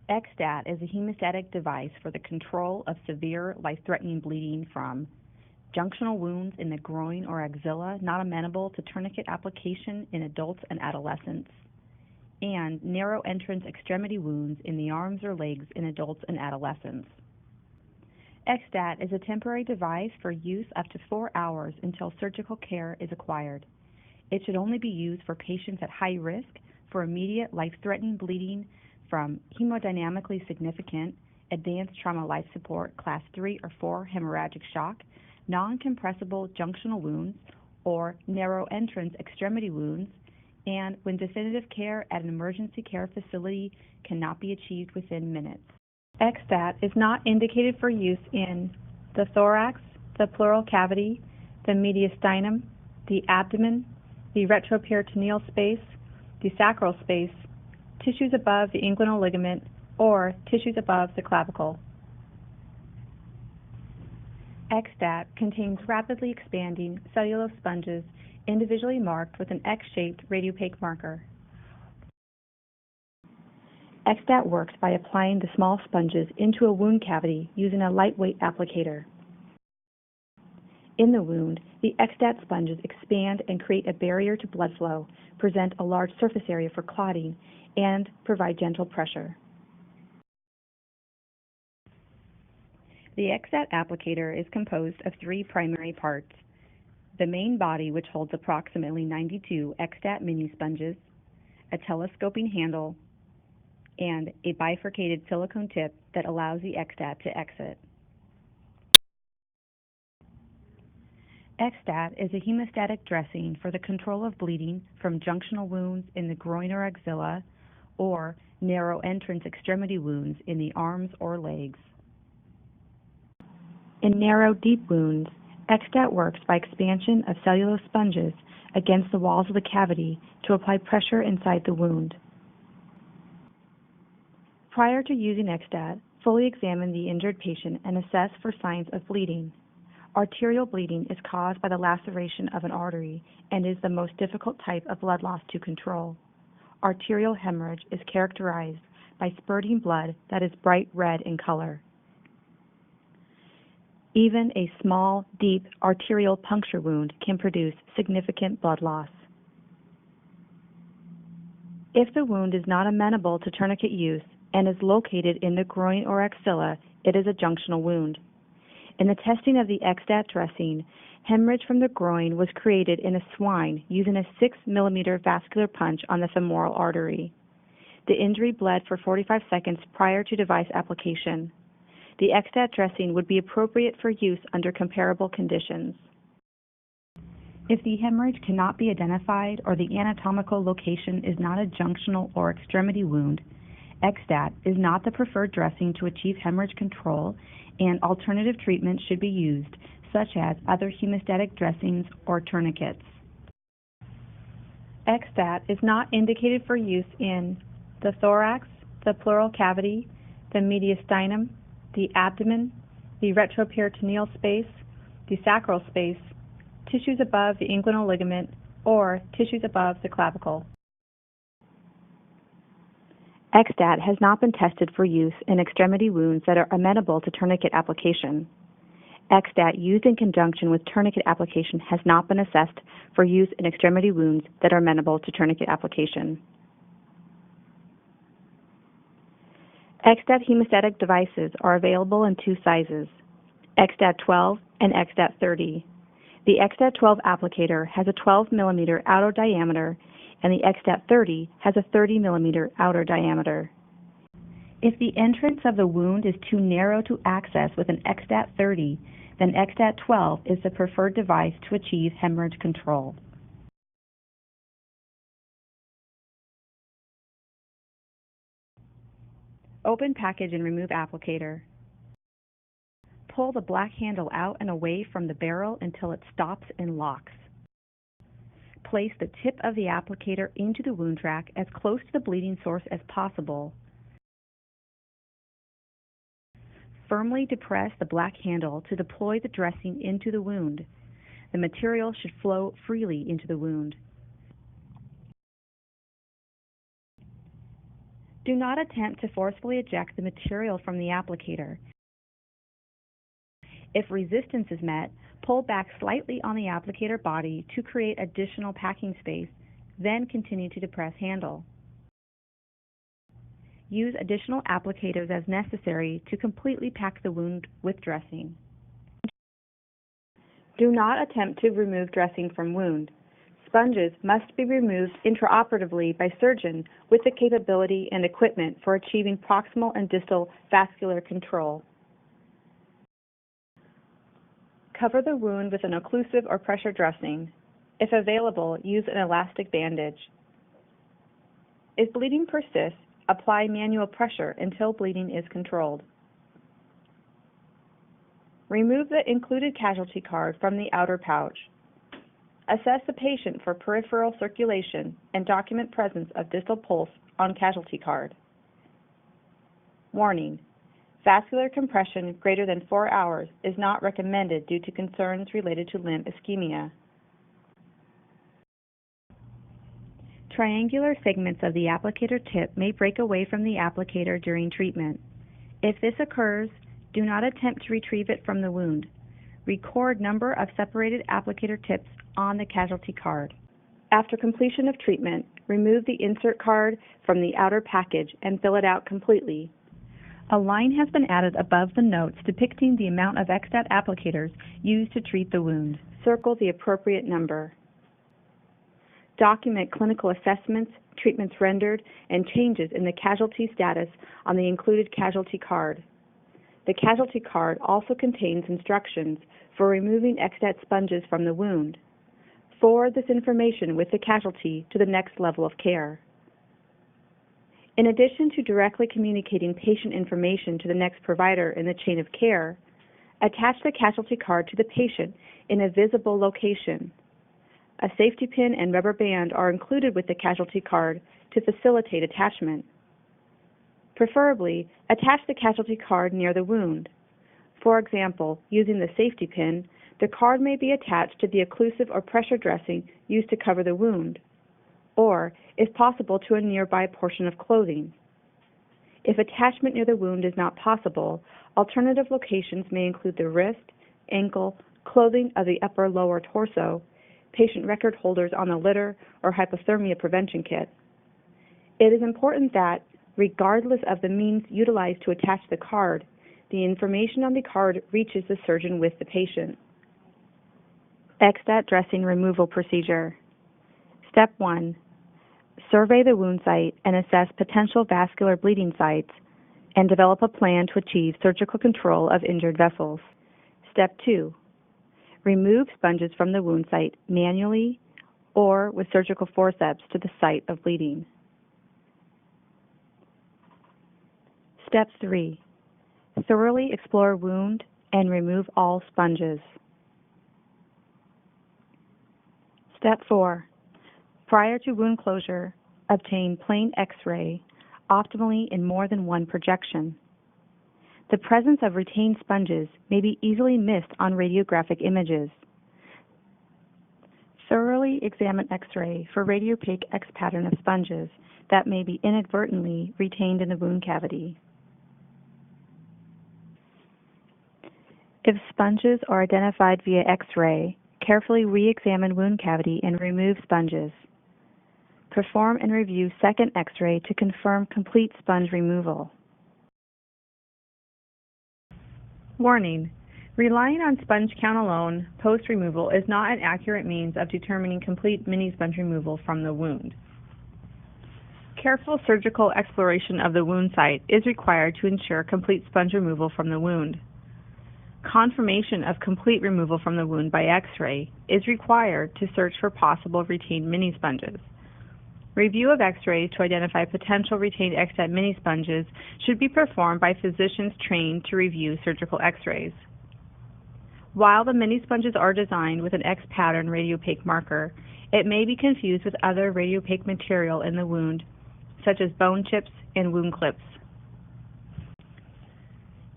XSTAT is a hemostatic device for the control of severe life-threatening bleeding from junctional wounds in the groin or axilla not amenable to tourniquet application in adults and adolescents, and narrow entrance extremity wounds in the arms or legs in adults and adolescents. XSTAT is a temporary device for use up to 4 hours until surgical care is acquired. It should only be used for patients at high risk for immediate life-threatening bleeding from hemodynamically significant, advanced trauma life support class 3 or 4 hemorrhagic shock, non-compressible junctional wounds, or narrow entrance extremity wounds, and when definitive care at an emergency care facility cannot be achieved within minutes. XSTAT is not indicated for use in the thorax, the pleural cavity, the mediastinum, the abdomen, the retroperitoneal space, the sacral space, tissues above the inguinal ligament, or tissues above the clavicle. XSTAT contains rapidly expanding cellulose sponges individually marked with an X-shaped radiopaque marker. XSTAT works by applying the small sponges into a wound cavity using a lightweight applicator. In the wound, the XSTAT sponges expand and create a barrier to blood flow, present a large surface area for clotting, and provide gentle pressure. The XSTAT applicator is composed of 3 primary parts: the main body, which holds approximately 92 XSTAT mini sponges, a telescoping handle, and a bifurcated silicone tip that allows the XSTAT to exit. XSTAT is a hemostatic dressing for the control of bleeding from junctional wounds in the groin or axilla, or narrow entrance extremity wounds in the arms or legs. In narrow, deep wounds, XSTAT works by expansion of cellulose sponges against the walls of the cavity to apply pressure inside the wound. Prior to using XSTAT, fully examine the injured patient and assess for signs of bleeding. Arterial bleeding is caused by the laceration of an artery and is the most difficult type of blood loss to control. Arterial hemorrhage is characterized by spurting blood that is bright red in color. Even a small, deep arterial puncture wound can produce significant blood loss. If the wound is not amenable to tourniquet use and is located in the groin or axilla, it is a junctional wound. In the testing of the XSTAT dressing, hemorrhage from the groin was created in a swine using a 6 mm vascular punch on the femoral artery. The injury bled for 45 seconds prior to device application. The XSTAT dressing would be appropriate for use under comparable conditions. If the hemorrhage cannot be identified or the anatomical location is not a junctional or extremity wound, XSTAT is not the preferred dressing to achieve hemorrhage control, and alternative treatment should be used, such as other hemostatic dressings or tourniquets. XSTAT is not indicated for use in the thorax, the pleural cavity, the mediastinum, the abdomen, the retroperitoneal space, the sacral space, tissues above the inguinal ligament, or tissues above the clavicle. XSTAT has not been tested for use in extremity wounds that are amenable to tourniquet application. XSTAT used in conjunction with tourniquet application has not been assessed for use in extremity wounds that are amenable to tourniquet application. XSTAT hemostatic devices are available in 2 sizes, XSTAT 12 and XSTAT 30. The XSTAT 12 applicator has a 12 mm outer diameter, and the XSTAT 30 has a 30 mm outer diameter. If the entrance of the wound is too narrow to access with an XSTAT 30, then XSTAT 12 is the preferred device to achieve hemorrhage control. Open package and remove applicator. Pull the black handle out and away from the barrel until it stops and locks. Place the tip of the applicator into the wound track as close to the bleeding source as possible. Firmly depress the black handle to deploy the dressing into the wound. The material should flow freely into the wound. Do not attempt to forcefully eject the material from the applicator. If resistance is met, pull back slightly on the applicator body to create additional packing space, then continue to depress handle. Use additional applicators as necessary to completely pack the wound with dressing. Do not attempt to remove dressing from wound. Sponges must be removed intraoperatively by surgeon with the capability and equipment for achieving proximal and distal vascular control. Cover the wound with an occlusive or pressure dressing. If available, use an elastic bandage. If bleeding persists, apply manual pressure until bleeding is controlled. Remove the included casualty card from the outer pouch. Assess the patient for peripheral circulation and document presence of distal pulse on casualty card. Warning: vascular compression greater than 4 hours is not recommended due to concerns related to limb ischemia. Triangular segments of the applicator tip may break away from the applicator during treatment. If this occurs, do not attempt to retrieve it from the wound. Record number of separated applicator tips on the casualty card. After completion of treatment, remove the insert card from the outer package and fill it out completely. A line has been added above the notes depicting the amount of XSTAT applicators used to treat the wound. Circle the appropriate number. Document clinical assessments, treatments rendered, and changes in the casualty status on the included casualty card. The casualty card also contains instructions for removing XSTAT sponges from the wound. Forward this information with the casualty to the next level of care. In addition to directly communicating patient information to the next provider in the chain of care, attach the casualty card to the patient in a visible location. A safety pin and rubber band are included with the casualty card to facilitate attachment. Preferably, attach the casualty card near the wound. For example, using the safety pin, the card may be attached to the occlusive or pressure dressing used to cover the wound, or, if possible, to a nearby portion of clothing. If attachment near the wound is not possible, alternative locations may include the wrist, ankle, clothing of the upper lower torso, patient record holders on the litter, or hypothermia prevention kit. It is important that, regardless of the means utilized to attach the card, the information on the card reaches the surgeon with the patient. XSTAT dressing removal procedure. Step 1. Survey the wound site and assess potential vascular bleeding sites and develop a plan to achieve surgical control of injured vessels. Step 2. Remove sponges from the wound site manually or with surgical forceps to the site of bleeding. Step 3. Thoroughly explore wound and remove all sponges. Step 4. Prior to wound closure, obtain plain X-ray, optimally in more than one projection. The presence of retained sponges may be easily missed on radiographic images. Thoroughly examine X-ray for radiopaque X pattern of sponges that may be inadvertently retained in the wound cavity. If sponges are identified via X-ray, carefully re-examine wound cavity and remove sponges. Perform and review second X-ray to confirm complete sponge removal. Warning: relying on sponge count alone post-removal is not an accurate means of determining complete mini-sponge removal from the wound. Careful surgical exploration of the wound site is required to ensure complete sponge removal from the wound. Confirmation of complete removal from the wound by X-ray is required to search for possible retained mini-sponges. Review of X-rays to identify potential retained XSTAT mini-sponges should be performed by physicians trained to review surgical X-rays. While the mini-sponges are designed with an X-pattern radiopaque marker, it may be confused with other radiopaque material in the wound, such as bone chips and wound clips.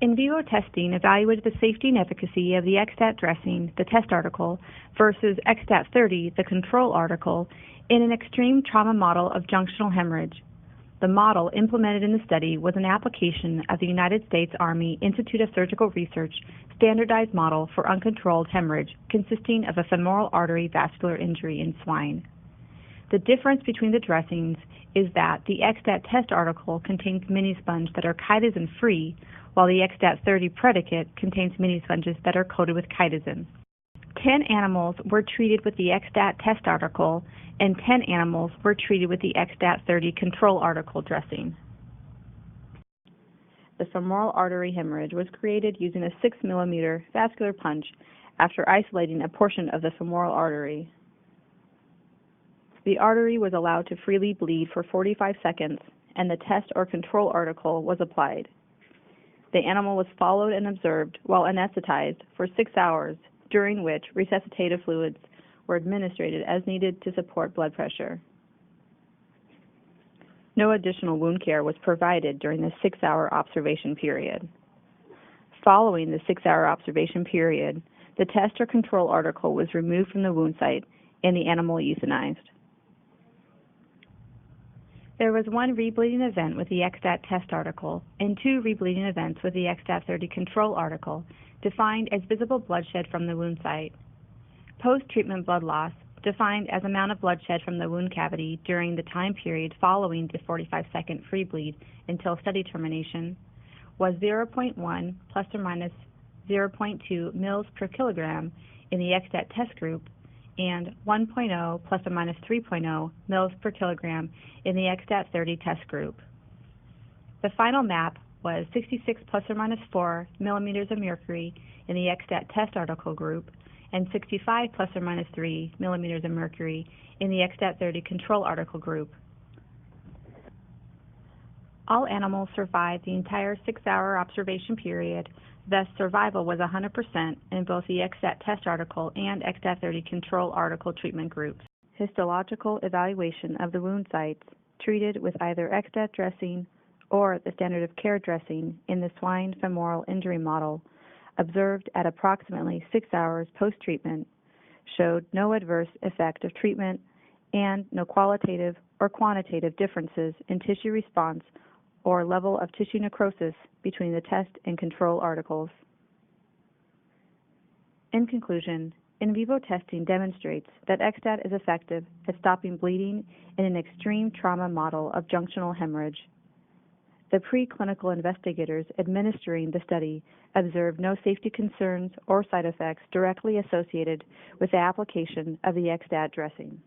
In vivo testing evaluated the safety and efficacy of the XSTAT dressing, the test article, versus XSTAT 30, the control article, in an extreme trauma model of junctional hemorrhage. The model implemented in the study was an application of the United States Army Institute of Surgical Research standardized model for uncontrolled hemorrhage consisting of a femoral artery vascular injury in swine. The difference between the dressings is that the XSTAT test article contains mini-sponge that are chitosan-free, while the XSTAT 30 predicate contains mini-sponges that are coated with chitosan. 10 animals were treated with the XSTAT test article, and 10 animals were treated with the XSTAT 30 control article dressing. The femoral artery hemorrhage was created using a 6 mm vascular punch after isolating a portion of the femoral artery. The artery was allowed to freely bleed for 45 seconds, and the test or control article was applied. The animal was followed and observed while anesthetized for 6 hours, during which resuscitative fluids were administered as needed to support blood pressure. No additional wound care was provided during the 6-hour observation period. Following the 6-hour observation period, the test or control article was removed from the wound site and the animal euthanized. There was 1 rebleeding event with the XSTAT test article and 2 rebleeding events with the XSTAT 30 control article, defined as visible bloodshed from the wound site. Post-treatment blood loss, defined as amount of bloodshed from the wound cavity during the time period following the 45-second free bleed until study termination, was 0.1 plus or minus 0.2 mils per kilogram in the XSTAT test group and 1.0 plus or minus 3.0 mils per kilogram in the XSTAT 30 test group. The final map was 66 plus or minus 4 millimeters of mercury in the XSTAT test article group and 65 plus or minus 3 millimeters of mercury in the XSTAT 30 control article group. All animals survived the entire 6-hour observation period, thus survival was 100% in both the XSTAT test article and XSTAT 30 control article treatment groups. Histological evaluation of the wound sites treated with either XSTAT dressing or the standard of care dressing in the swine femoral injury model observed at approximately 6 hours post-treatment showed no adverse effect of treatment and no qualitative or quantitative differences in tissue response or level of tissue necrosis between the test and control articles. In conclusion, in vivo testing demonstrates that XSTAT is effective at stopping bleeding in an extreme trauma model of junctional hemorrhage. The preclinical investigators administering the study observed no safety concerns or side effects directly associated with the application of the XSTAT dressing.